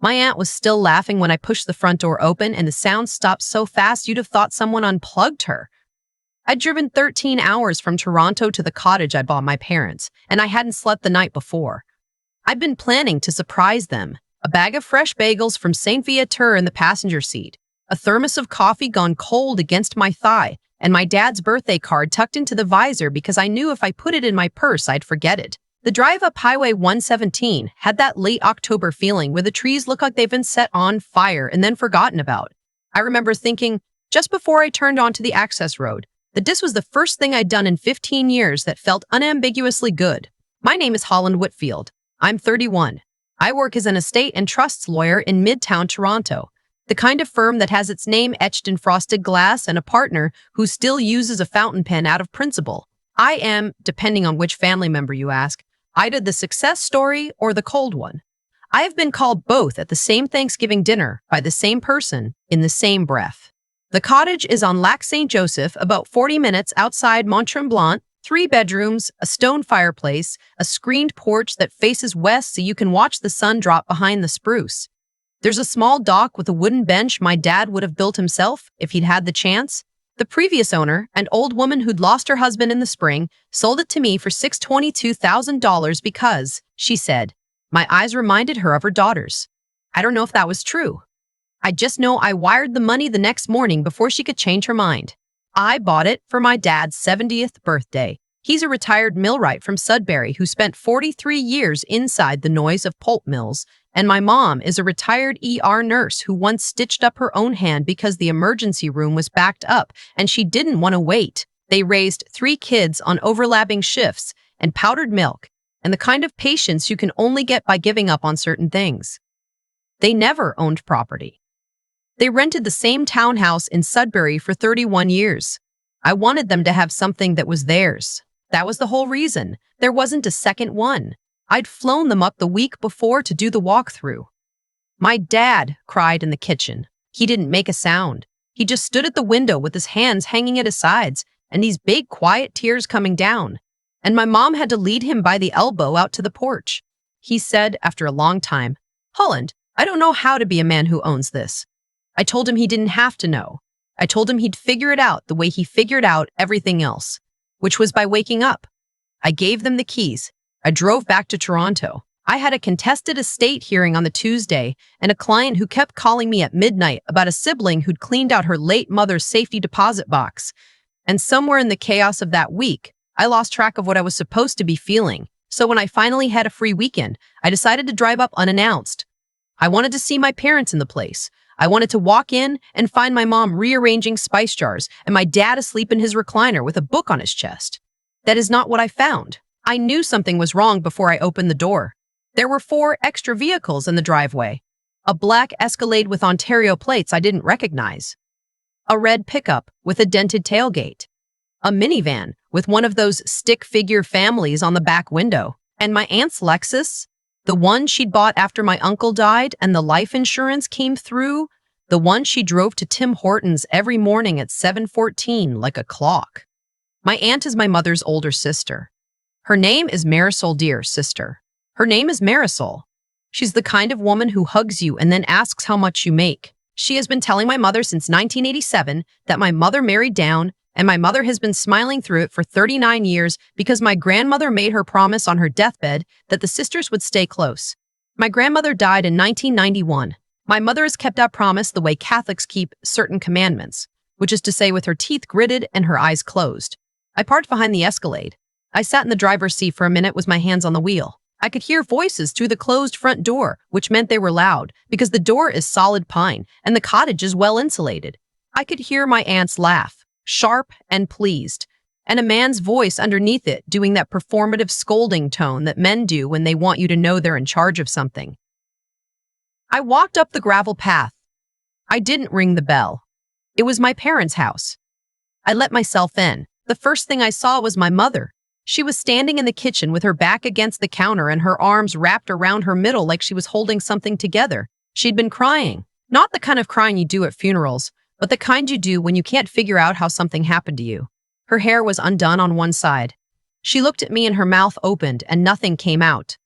My aunt was still laughing when I pushed the front door open and the sound stopped so fast you'd have thought someone unplugged her. I'd driven 13 hours from Toronto to the cottage I bought my parents, and I hadn't slept the night before. I'd been planning to surprise them. A bag of fresh bagels from St. Viateur in the passenger seat, a thermos of coffee gone cold against my thigh, and my dad's birthday card tucked into the visor because I knew if I put it in my purse, I'd forget it. The drive up Highway 117 had that late October feeling where the trees look like they've been set on fire and then forgotten about. I remember thinking, just before I turned onto the access road, that this was the first thing I'd done in 15 years that felt unambiguously good. My name is Holland Whitfield. I'm 31. I work as an estate and trusts lawyer in Midtown Toronto, the kind of firm that has its name etched in frosted glass and a partner who still uses a fountain pen out of principle. I am, depending on which family member you ask, either the success story or the cold one. I have been called both at the same Thanksgiving dinner by the same person in the same breath. The cottage is on Lac St. Joseph, about 40 minutes outside Mont-Tremblant, 3 bedrooms, a stone fireplace, a screened porch that faces west so you can watch the sun drop behind the spruce. There's a small dock with a wooden bench my dad would have built himself if he'd had the chance. The previous owner, an old woman who'd lost her husband in the spring, sold it to me for $622,000 because, she said, my eyes reminded her of her daughters. I don't know if that was true. I just know I wired the money the next morning before she could change her mind. I bought it for my dad's 70th birthday. He's a retired millwright from Sudbury who spent 43 years inside the noise of pulp mills, and my mom is a retired ER nurse who once stitched up her own hand because the emergency room was backed up and she didn't want to wait. They raised 3 kids on overlapping shifts and powdered milk, and the kind of patience you can only get by giving up on certain things. They never owned property. They rented the same townhouse in Sudbury for 31 years. I wanted them to have something that was theirs. That was the whole reason. There wasn't a second one. I'd flown them up the week before to do the walkthrough. My dad cried in the kitchen. He didn't make a sound. He just stood at the window with his hands hanging at his sides and these big, quiet tears coming down. And my mom had to lead him by the elbow out to the porch. He said, after a long time, "Holland, I don't know how to be a man who owns this." I told him he didn't have to know. I told him he'd figure it out the way he figured out everything else, which was by waking up. I gave them the keys. I drove back to Toronto. I had a contested estate hearing on the Tuesday and a client who kept calling me at midnight about a sibling who'd cleaned out her late mother's safety deposit box. And somewhere in the chaos of that week, I lost track of what I was supposed to be feeling. So when I finally had a free weekend, I decided to drive up unannounced. I wanted to see my parents in the place. I wanted to walk in and find my mom rearranging spice jars and my dad asleep in his recliner with a book on his chest. That is not what I found. I knew something was wrong before I opened the door. There were 4 extra vehicles in the driveway. A black Escalade with Ontario plates I didn't recognize. A red pickup with a dented tailgate. A minivan with one of those stick-figure families on the back window. And my aunt's Lexus, the one she'd bought after my uncle died and the life insurance came through, the one she drove to Tim Hortons every morning at 7:14 like a clock. My aunt is my mother's older sister. Her name is Marisol, dear sister. Her name is Marisol. She's the kind of woman who hugs you and then asks how much you make. She has been telling my mother since 1987 that my mother married down, and my mother has been smiling through it for 39 years because my grandmother made her promise on her deathbed that the sisters would stay close. My grandmother died in 1991. My mother has kept that promise the way Catholics keep certain commandments, which is to say with her teeth gritted and her eyes closed. I parked behind the Escalade. I sat in the driver's seat for a minute with my hands on the wheel. I could hear voices through the closed front door, which meant they were loud because the door is solid pine and the cottage is well insulated. I could hear my aunt's laugh, sharp and pleased, and a man's voice underneath it doing that performative scolding tone that men do when they want you to know they're in charge of something. I walked up the gravel path. I didn't ring the bell. It was my parents' house. I let myself in. The first thing I saw was my mother. She was standing in the kitchen with her back against the counter and her arms wrapped around her middle like she was holding something together. She'd been crying. Not the kind of crying you do at funerals, but the kind you do when you can't figure out how something happened to you. Her hair was undone on one side. She looked at me and her mouth opened and nothing came out.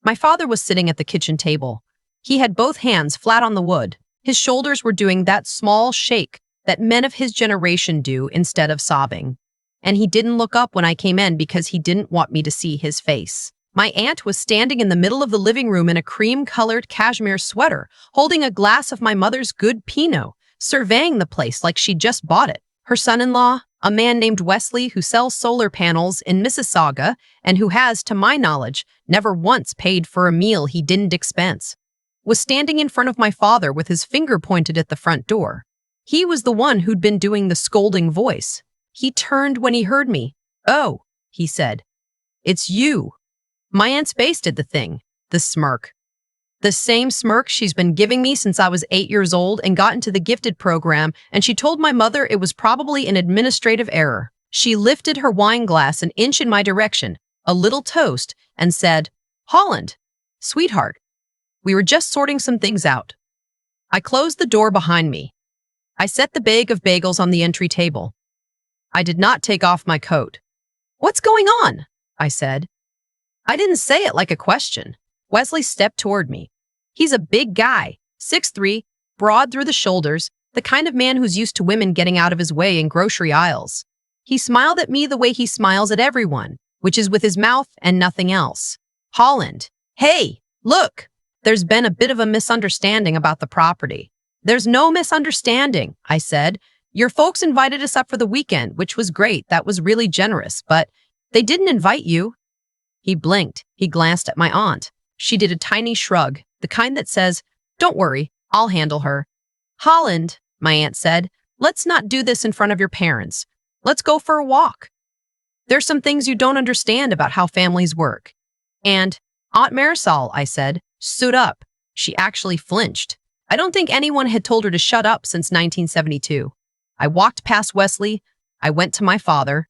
My father was sitting at the kitchen table. He had both hands flat on the wood. His shoulders were doing that small shake that men of his generation do instead of sobbing. And he didn't look up when I came in because he didn't want me to see his face. My aunt was standing in the middle of the living room in a cream-colored cashmere sweater, holding a glass of my mother's good Pinot, surveying the place like she'd just bought it. Her son-in-law, a man named Wesley who sells solar panels in Mississauga and who has, to my knowledge, never once paid for a meal he didn't expense, was standing in front of my father with his finger pointed at the front door. He was the one who'd been doing the scolding voice. He turned when he heard me. "Oh," he said. "It's you." My aunt's face did the thing, the smirk. The same smirk she's been giving me since I was 8 years old and got into the gifted program, and she told my mother it was probably an administrative error. She lifted her wine glass an inch in my direction, a little toast, and said, "Holland, sweetheart, we were just sorting some things out." I closed the door behind me. I set the bag of bagels on the entry table. I did not take off my coat. "What's going on?" I said. I didn't say it like a question. Wesley stepped toward me. He's a big guy, 6'3", broad through the shoulders, the kind of man who's used to women getting out of his way in grocery aisles. He smiled at me the way he smiles at everyone, which is with his mouth and nothing else. "Holland, hey, look, there's been a bit of a misunderstanding about the property." "There's no misunderstanding," I said. "Your folks invited us up for the weekend, which was great. That was really generous, but they didn't invite you." He blinked. He glanced at my aunt. She did a tiny shrug, the kind that says, "Don't worry, I'll handle her." "Holland," my aunt said, "let's not do this in front of your parents. Let's go for a walk. There's some things you don't understand about how families work." And Aunt Marisol, I said, stood up. She actually flinched. I don't think anyone had told her to shut up since 1972. I walked past Wesley. I went to my father.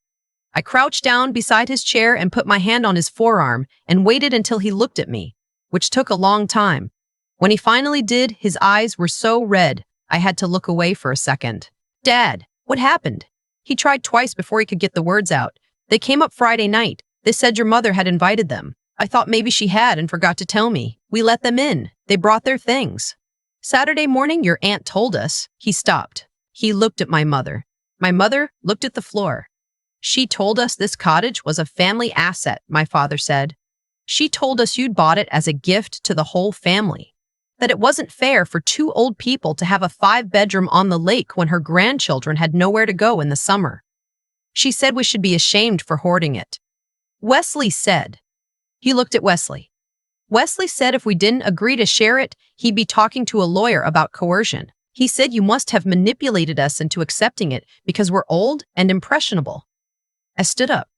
I crouched down beside his chair and put my hand on his forearm and waited until he looked at me, which took a long time. When he finally did, his eyes were so red, I had to look away for a second. "Dad, what happened?" He tried twice before he could get the words out. "They came up Friday night. They said your mother had invited them. I thought maybe she had and forgot to tell me. We let them in. They brought their things. Saturday morning, your aunt told us." He stopped. He looked at my mother. My mother looked at the floor. "She told us this cottage was a family asset," my father said. "She told us you'd bought it as a gift to the whole family. That it wasn't fair for two old people to have a 5-bedroom on the lake when her grandchildren had nowhere to go in the summer. She said we should be ashamed for hoarding it." Wesley said. He looked at Wesley. Wesley said if we didn't agree to share it, he'd be talking to a lawyer about coercion. He said you must have manipulated us into accepting it because we're old and impressionable. I stood up.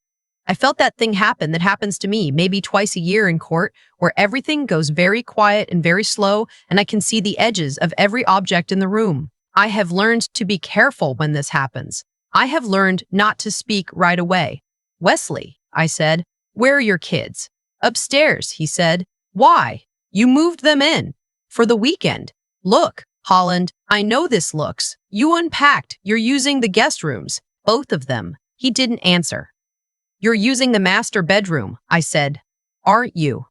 I felt that thing happen that happens to me maybe twice a year in court, where everything goes very quiet and very slow, and I can see the edges of every object in the room. I have learned to be careful when this happens. I have learned not to speak right away. "Wesley," I said, "where are your kids?" "Upstairs," he said. "Why?" "You moved them in. For the weekend." "Look, Holland, I know this looks. You unpacked. You're using the guest rooms. Both of them." He didn't answer. "You're using the master bedroom," I said. "Aren't you?"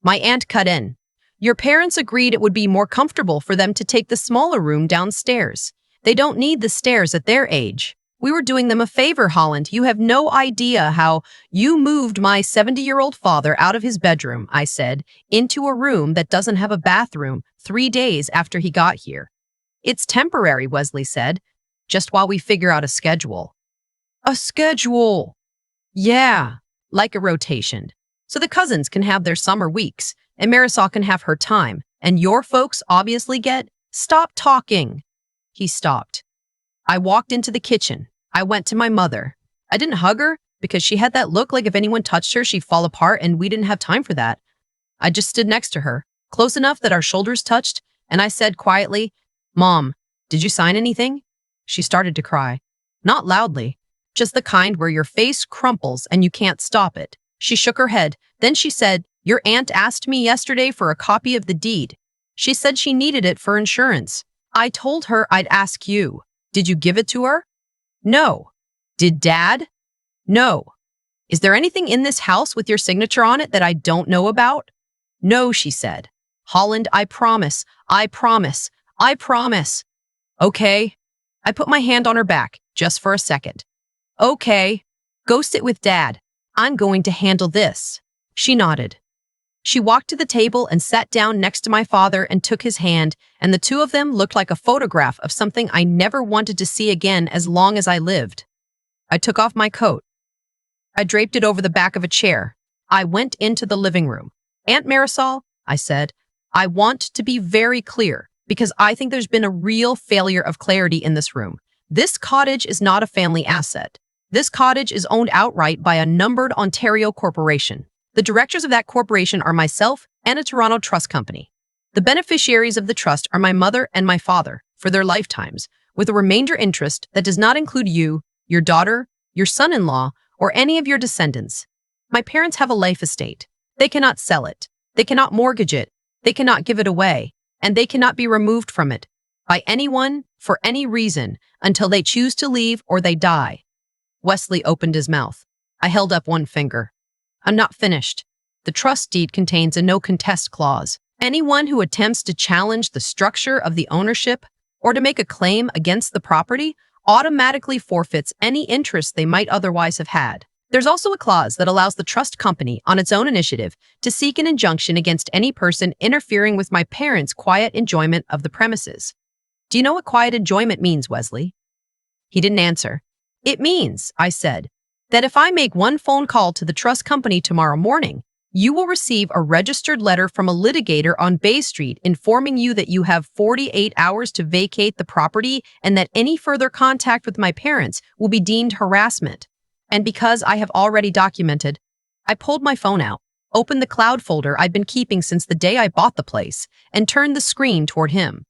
My aunt cut in. "Your parents agreed it would be more comfortable for them to take the smaller room downstairs. They don't need the stairs at their age. We were doing them a favor, Holland. You have no idea how you moved my 70-year-old father out of his bedroom," I said, "into a room that doesn't have a bathroom 3 days after he got here." "It's temporary," Wesley said, "just while we figure out a schedule." "A schedule?" "Yeah, like a rotation. So the cousins can have their summer weeks, and Marisol can have her time, and your folks obviously get—" "Stop talking." He stopped. I walked into the kitchen. I went to my mother. I didn't hug her because she had that look like if anyone touched her, she'd fall apart, and we didn't have time for that. I just stood next to her, close enough that our shoulders touched, and I said quietly, "Mom, did you sign anything?" She started to cry. Not loudly, just the kind where your face crumples and you can't stop it. She shook her head. Then she said, "Your aunt asked me yesterday for a copy of the deed. She said she needed it for insurance. I told her I'd ask you. Did you give it to her?" "No." "Did Dad?" "No." "Is there anything in this house with your signature on it that I don't know about?" "No," she said. Holland, I promise. I promise. I promise. Okay. I put my hand on her back, just for a second. Okay. Go sit with Dad. I'm going to handle this. She nodded. She walked to the table and sat down next to my father and took his hand, and the two of them looked like a photograph of something I never wanted to see again as long as I lived. I took off my coat. I draped it over the back of a chair. I went into the living room. Aunt Marisol, I said, I want to be very clear because I think there's been a real failure of clarity in this room. This cottage is not a family asset. This cottage is owned outright by a numbered Ontario corporation. The directors of that corporation are myself and a Toronto trust company. The beneficiaries of the trust are my mother and my father for their lifetimes, with a remainder interest that does not include you, your daughter, your son-in-law, or any of your descendants. My parents have a life estate. They cannot sell it. They cannot mortgage it. They cannot give it away. And they cannot be removed from it by anyone for any reason until they choose to leave or they die. Wesley opened his mouth. I held up one finger. I'm not finished. The trust deed contains a no contest clause. Anyone who attempts to challenge the structure of the ownership or to make a claim against the property automatically forfeits any interest they might otherwise have had. There's also a clause that allows the trust company, on its own initiative, to seek an injunction against any person interfering with my parents' quiet enjoyment of the premises. Do you know what quiet enjoyment means, Wesley? He didn't answer. It means, I said, that if I make one phone call to the trust company tomorrow morning, you will receive a registered letter from a litigator on Bay Street informing you that you have 48 hours to vacate the property and that any further contact with my parents will be deemed harassment. And because I have already documented, I pulled my phone out, opened the cloud folder I'd been keeping since the day I bought the place, and turned the screen toward him.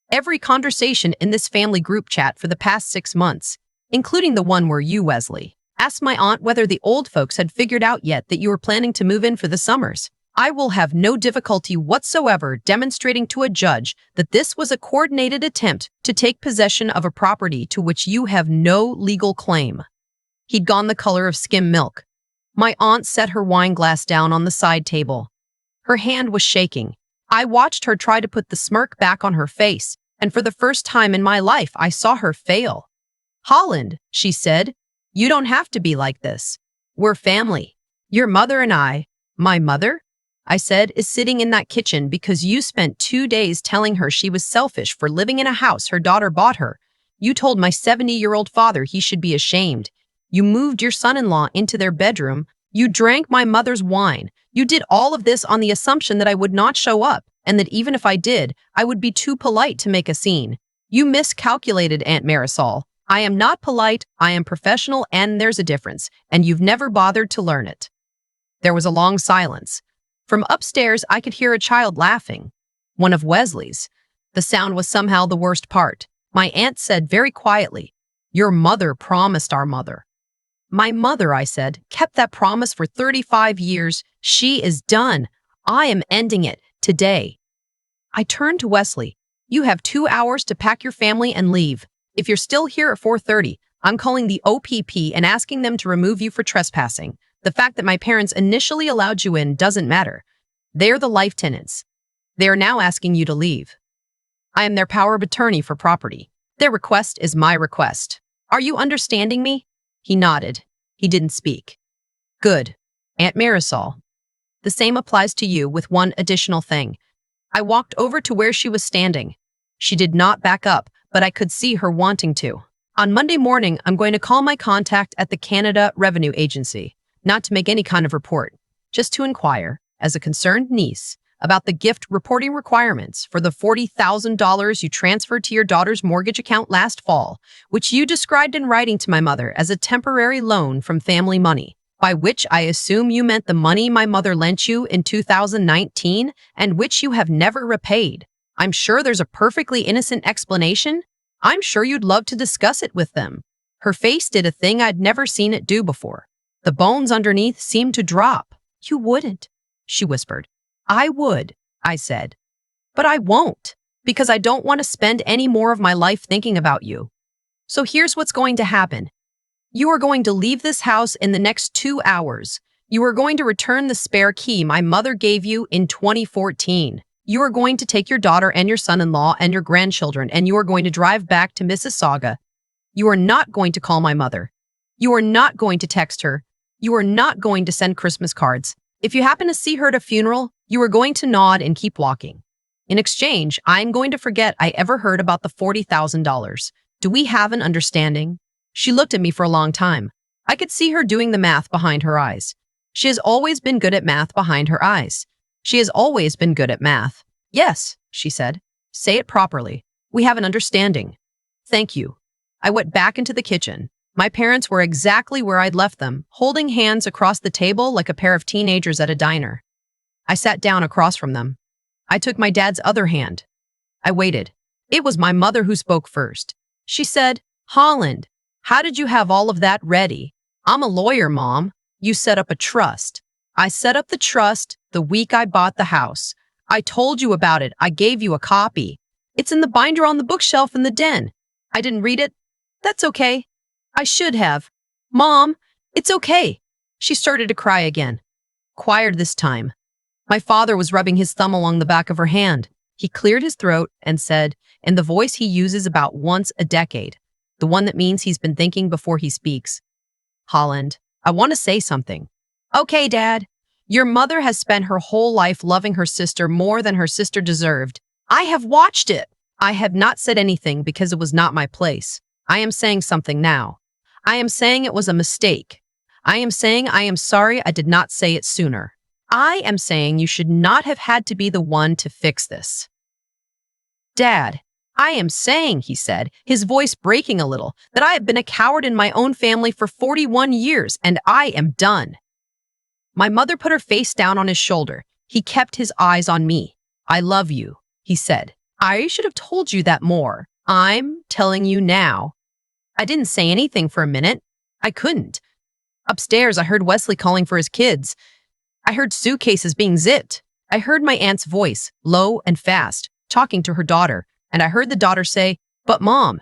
Every conversation in this family group chat for the past 6 months, including the one where you, Wesley, asked my aunt whether the old folks had figured out yet that you were planning to move in for the summers. I will have no difficulty whatsoever demonstrating to a judge that this was a coordinated attempt to take possession of a property to which you have no legal claim. He'd gone the color of skim milk. My aunt set her wine glass down on the side table. Her hand was shaking. I watched her try to put the smirk back on her face, and for the first time in my life, I saw her fail. Holland, she said, you don't have to be like this. We're family. Your mother and I, my mother, I said, is sitting in that kitchen because you spent 2 days telling her she was selfish for living in a house her daughter bought her. You told my 70-year-old father he should be ashamed. You moved your son-in-law into their bedroom. You drank my mother's wine. You did all of this on the assumption that I would not show up, and that even if I did, I would be too polite to make a scene. You miscalculated, Aunt Marisol. I am not polite, I am professional, and there's a difference, and you've never bothered to learn it. There was a long silence. From upstairs, I could hear a child laughing. One of Wesley's. The sound was somehow the worst part. My aunt said very quietly, "Your mother promised our mother." My mother, I said, kept that promise for 35 years. She is done. I am ending it today. I turned to Wesley. You have 2 hours to pack your family and leave. If you're still here at 4:30, I'm calling the OPP and asking them to remove you for trespassing. The fact that my parents initially allowed you in doesn't matter. They're the life tenants. They are now asking you to leave. I am their power of attorney for property. Their request is my request. Are you understanding me? He nodded. He didn't speak. Good. Aunt Marisol. The same applies to you with one additional thing. I walked over to where she was standing. She did not back up, but I could see her wanting to. On Monday morning, I'm going to call my contact at the Canada Revenue Agency, not to make any kind of report, just to inquire, as a concerned niece, about the gift reporting requirements for the $40,000 you transferred to your daughter's mortgage account last fall, which you described in writing to my mother as a temporary loan from family money, by which I assume you meant the money my mother lent you in 2019 and which you have never repaid. I'm sure there's a perfectly innocent explanation. I'm sure you'd love to discuss it with them. Her face did a thing I'd never seen it do before. The bones underneath seemed to drop. You wouldn't, she whispered. I would, I said. But I won't, because I don't want to spend any more of my life thinking about you. So here's what's going to happen. You are going to leave this house in the next 2 hours. You are going to return the spare key my mother gave you in 2014. You are going to take your daughter and your son-in-law and your grandchildren, and you are going to drive back to Mississauga. You are not going to call my mother. You are not going to text her. You are not going to send Christmas cards. If you happen to see her at a funeral, you are going to nod and keep walking. In exchange, I am going to forget I ever heard about the $40,000. Do we have an understanding?" She looked at me for a long time. I could see her doing the math behind her eyes. She has always been good at math behind her eyes. She has always been good at math. "Yes," she said. "Say it properly. We have an understanding." "Thank you." I went back into the kitchen. My parents were exactly where I'd left them, holding hands across the table like a pair of teenagers at a diner. I sat down across from them. I took my dad's other hand. I waited. It was my mother who spoke first. She said, "Holland, how did you have all of that ready?" "I'm a lawyer, Mom. You set up a trust." "I set up the trust the week I bought the house. I told you about it. I gave you a copy. It's in the binder on the bookshelf in the den. I didn't read it. That's okay. I should have. Mom, it's okay." She started to cry again. Quieter this time. My father was rubbing his thumb along the back of her hand. He cleared his throat and said, in the voice he uses about once a decade, the one that means he's been thinking before he speaks, "Holland, I want to say something." "Okay, Dad. Your mother has spent her whole life loving her sister more than her sister deserved. I have watched it." "I have not said anything because it was not my place. I am saying something now. I am saying it was a mistake. I am saying I am sorry I did not say it sooner. I am saying you should not have had to be the one to fix this." "Dad, I am saying," he said, his voice breaking a little, "that I have been a coward in my own family for 41 years, and I am done." My mother put her face down on his shoulder. He kept his eyes on me. "I love you," he said. "I should have told you that more. I'm telling you now." I didn't say anything for a minute. I couldn't. Upstairs, I heard Wesley calling for his kids. I heard suitcases being zipped. I heard my aunt's voice, low and fast, talking to her daughter, and I heard the daughter say, "But Mom."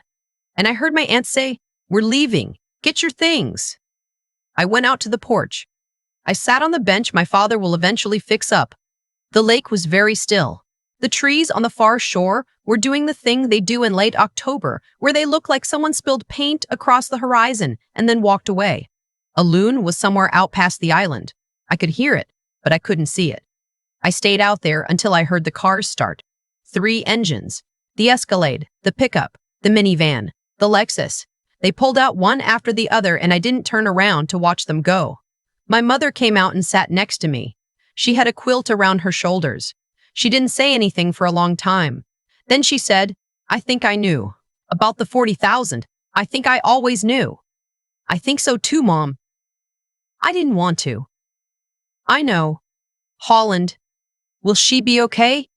And I heard my aunt say, "We're leaving. Get your things." I went out to the porch. I sat on the bench my father will eventually fix up. The lake was very still. The trees on the far shore were doing the thing they do in late October, where they look like someone spilled paint across the horizon and then walked away. A loon was somewhere out past the island. I could hear it, but I couldn't see it. I stayed out there until I heard the cars start. 3 engines. The Escalade, the pickup, the minivan, the Lexus. They pulled out one after the other, and I didn't turn around to watch them go. My mother came out and sat next to me. She had a quilt around her shoulders. She didn't say anything for a long time. Then she said, "I think I knew. About the 40,000. I think I always knew." "I think so too, Mom." I didn't want to. "I know. Holland. Will she be okay?"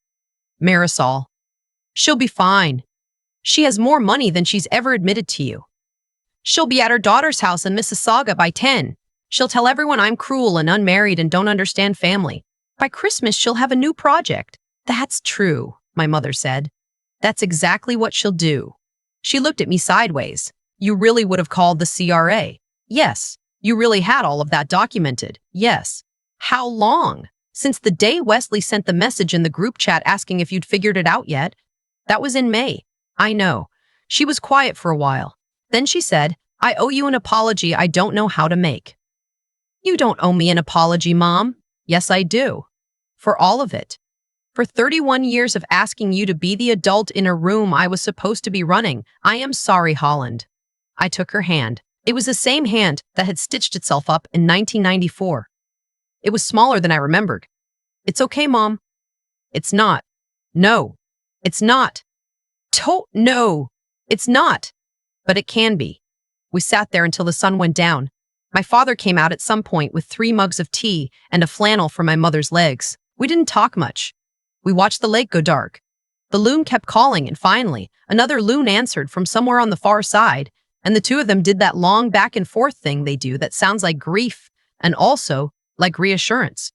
"Marisol. She'll be fine. She has more money than she's ever admitted to you. She'll be at her daughter's house in Mississauga by 10. She'll tell everyone I'm cruel and unmarried and don't understand family. By Christmas, she'll have a new project." "That's true," my mother said. "That's exactly what she'll do." She looked at me sideways. "You really would have called the CRA?" "Yes." "You really had all of that documented?" "Yes." "How long?" "Since the day Wesley sent the message in the group chat asking if you'd figured it out yet." "That was in May." "I know." She was quiet for a while. Then she said, "I owe you an apology I don't know how to make." "You don't owe me an apology, Mom." "Yes, I do. For all of it. For 31 years of asking you to be the adult in a room I was supposed to be running. I am sorry, Holland." I took her hand. It was the same hand that had stitched itself up in 1994. It was smaller than I remembered. "It's okay, Mom." "It's not." "No, it's not." No, it's not." "But it can be." We sat there until the sun went down. My father came out at some point with 3 mugs of tea and a flannel for my mother's legs. We didn't talk much. We watched the lake go dark. The loon kept calling, and finally, another loon answered from somewhere on the far side, and the two of them did that long back and forth thing they do that sounds like grief and also like reassurance.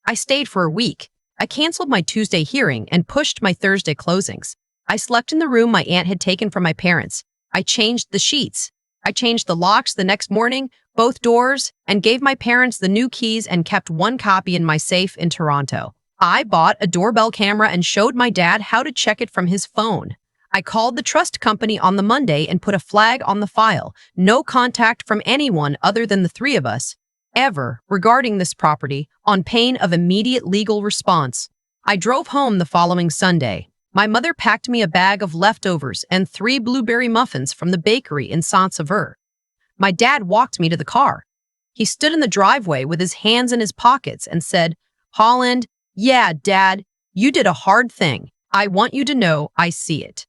I stayed for a week. I canceled my Tuesday hearing and pushed my Thursday closings. I slept in the room my aunt had taken from my parents. I changed the sheets. I changed the locks the next morning, both doors, and gave my parents the new keys and kept 1 copy in my safe in Toronto. I bought a doorbell camera and showed my dad how to check it from his phone. I called the trust company on the Monday and put a flag on the file. No contact from anyone other than the three of us, ever, regarding this property, on pain of immediate legal response. I drove home the following Sunday. My mother packed me a bag of leftovers and 3 blueberry muffins from the bakery in Saint-Sever. My dad walked me to the car. He stood in the driveway with his hands in his pockets and said, "Holland, yeah, Dad, you did a hard thing. I want you to know I see it."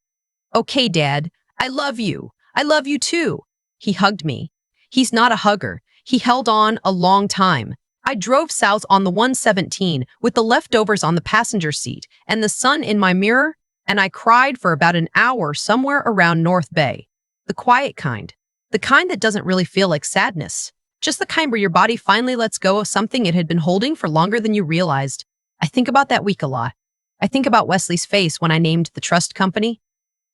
"Okay, Dad, I love you. I love you too." He hugged me. He's not a hugger. He held on a long time. I drove south on the 117 with the leftovers on the passenger seat and the sun in my mirror, and I cried for about an hour somewhere around North Bay. The quiet kind. The kind that doesn't really feel like sadness. Just the kind where your body finally lets go of something it had been holding for longer than you realized. I think about that week a lot. I think about Wesley's face when I named the trust company.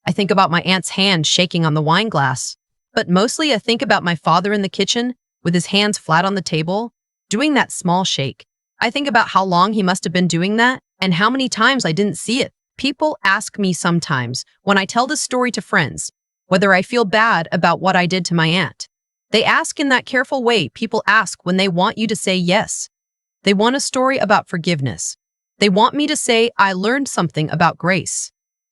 I think about my aunt's hand shaking on the wine glass. But mostly I think about my father in the kitchen, with his hands flat on the table, doing that small shake. I think about how long he must have been doing that, and how many times I didn't see it. People ask me sometimes, when I tell this story to friends, whether I feel bad about what I did to my aunt. They ask in that careful way people ask when they want you to say yes. They want a story about forgiveness. They want me to say I learned something about grace.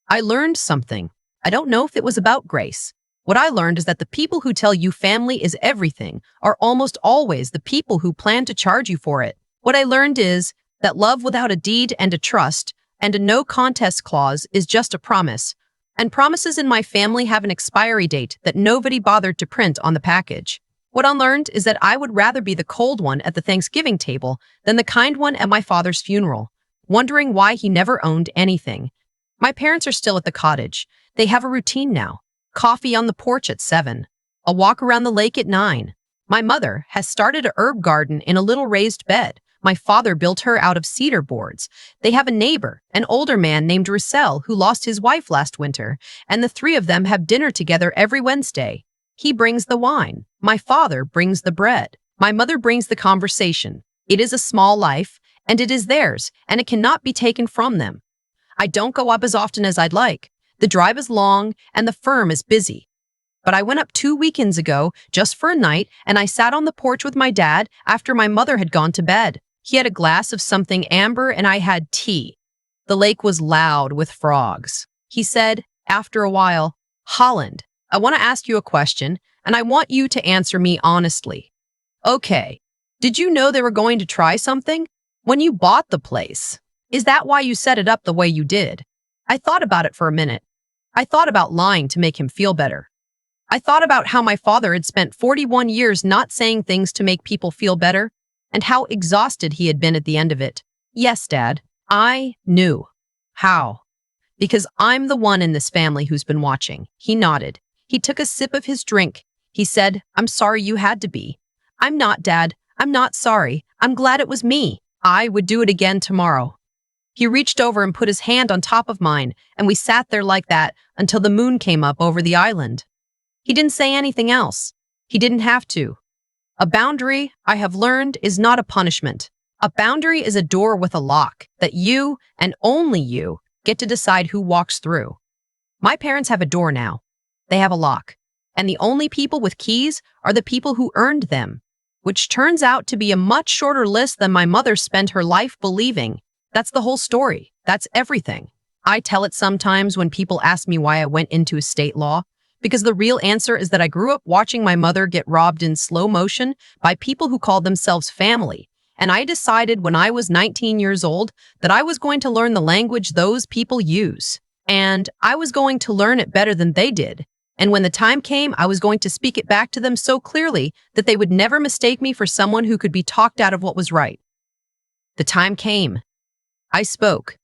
I learned something. I don't know if it was about grace. What I learned is that the people who tell you family is everything are almost always the people who plan to charge you for it. What I learned is that love without a deed and a trust and a no contest clause is just a promise. And promises in my family have an expiry date that nobody bothered to print on the package. What I learned is that I would rather be the cold one at the Thanksgiving table than the kind one at my father's funeral, wondering why he never owned anything. My parents are still at the cottage. They have a routine now. Coffee on the porch at 7. A walk around the lake at 9. My mother has started a herb garden in a little raised bed. My father built her out of cedar boards. They have a neighbor, an older man named Russell, who lost his wife last winter, and the three of them have dinner together every Wednesday. He brings the wine. My father brings the bread. My mother brings the conversation. It is a small life, and it is theirs, and it cannot be taken from them. I don't go up as often as I'd like. The drive is long, and the firm is busy. But I went up 2 weekends ago, just for a night, and I sat on the porch with my dad after my mother had gone to bed. He had a glass of something amber, and I had tea. The lake was loud with frogs. He said, after a while, "Holland, I want to ask you a question, and I want you to answer me honestly. Okay, did you know they were going to try something? When you bought the place, is that why you set it up the way you did?" I thought about it for a minute. I thought about lying to make him feel better. I thought about how my father had spent 41 years not saying things to make people feel better, and how exhausted he had been at the end of it. Yes, Dad, I knew. How? Because I'm the one in this family who's been watching. He nodded. He took a sip of his drink. He said, "I'm sorry you had to be." "I'm not, Dad. I'm not sorry. I'm glad it was me. I would do it again tomorrow." He reached over and put his hand on top of mine, and we sat there like that until the moon came up over the island. He didn't say anything else. He didn't have to. A boundary, I have learned, is not a punishment. A boundary is a door with a lock that you, and only you, get to decide who walks through. My parents have a door now. They have a lock. And the only people with keys are the people who earned them, which turns out to be a much shorter list than my mother spent her life believing. That's the whole story. That's everything. I tell it sometimes when people ask me why I went into estate law, because the real answer is that I grew up watching my mother get robbed in slow motion by people who called themselves family, and I decided when I was 19 years old that I was going to learn the language those people use, and I was going to learn it better than they did, and when the time came, I was going to speak it back to them so clearly that they would never mistake me for someone who could be talked out of what was right. The time came. I spoke.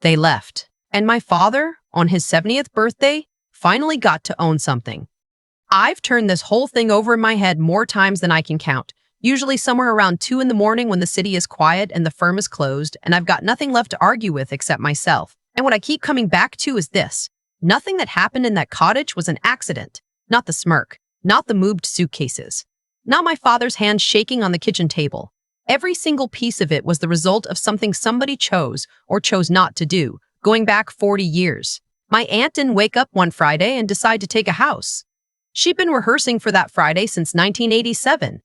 They left. And my father, on his 70th birthday, finally got to own something. I've turned this whole thing over in my head more times than I can count, usually somewhere around 2 in the morning when the city is quiet and the firm is closed and I've got nothing left to argue with except myself. And what I keep coming back to is this. Nothing that happened in that cottage was an accident. Not the smirk. Not the moved suitcases. Not my father's hand shaking on the kitchen table. Every single piece of it was the result of something somebody chose or chose not to do, going back 40 years. My aunt didn't wake up one Friday and decide to take a house. She'd been rehearsing for that Friday since 1987.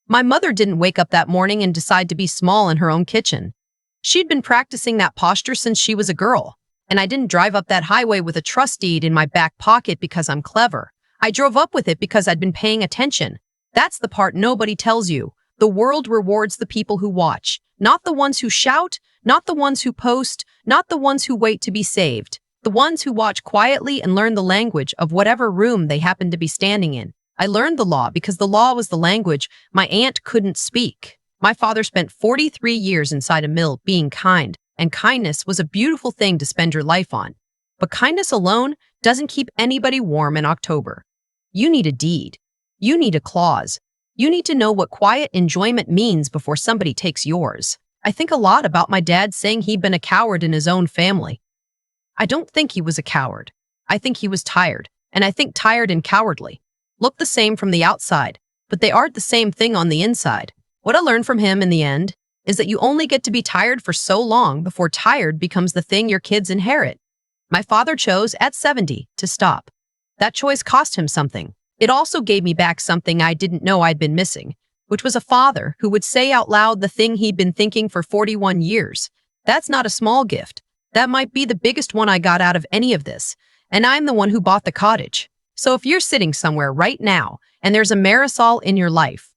My mother didn't wake up that morning and decide to be small in her own kitchen. She'd been practicing that posture since she was a girl. And I didn't drive up that highway with a trust deed in my back pocket because I'm clever. I drove up with it because I'd been paying attention. That's the part nobody tells you. The world rewards the people who watch, not the ones who shout, not the ones who post, not the ones who wait to be saved. The ones who watch quietly and learn the language of whatever room they happen to be standing in. I learned the law because the law was the language my aunt couldn't speak. My father spent 43 years inside a mill being kind, and kindness was a beautiful thing to spend your life on. But kindness alone doesn't keep anybody warm in October. You need a deed. You need a clause. You need to know what quiet enjoyment means before somebody takes yours. I think a lot about my dad saying he'd been a coward in his own family. I don't think he was a coward. I think he was tired, and I think tired and cowardly look the same from the outside, but they aren't the same thing on the inside. What I learned from him in the end is that you only get to be tired for so long before tired becomes the thing your kids inherit. My father chose at 70 to stop. That choice cost him something. It also gave me back something I didn't know I'd been missing, which was a father who would say out loud the thing he'd been thinking for 41 years. That's not a small gift. That might be the biggest one I got out of any of this, and I'm the one who bought the cottage. So if you're sitting somewhere right now and there's a Marisol in your life,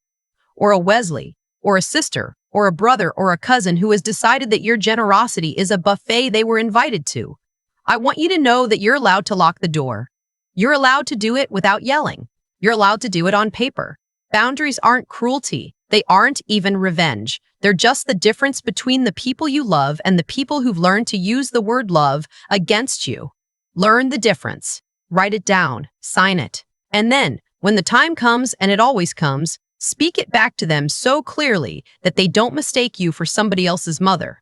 or a Wesley, or a sister, or a brother, or a cousin who has decided that your generosity is a buffet they were invited to, I want you to know that you're allowed to lock the door. You're allowed to do it without yelling. You're allowed to do it on paper. Boundaries aren't cruelty. They aren't even revenge. They're just the difference between the people you love and the people who've learned to use the word love against you. Learn the difference. Write it down. Sign it. And then, when the time comes, and it always comes, speak it back to them so clearly that they don't mistake you for somebody else's mother.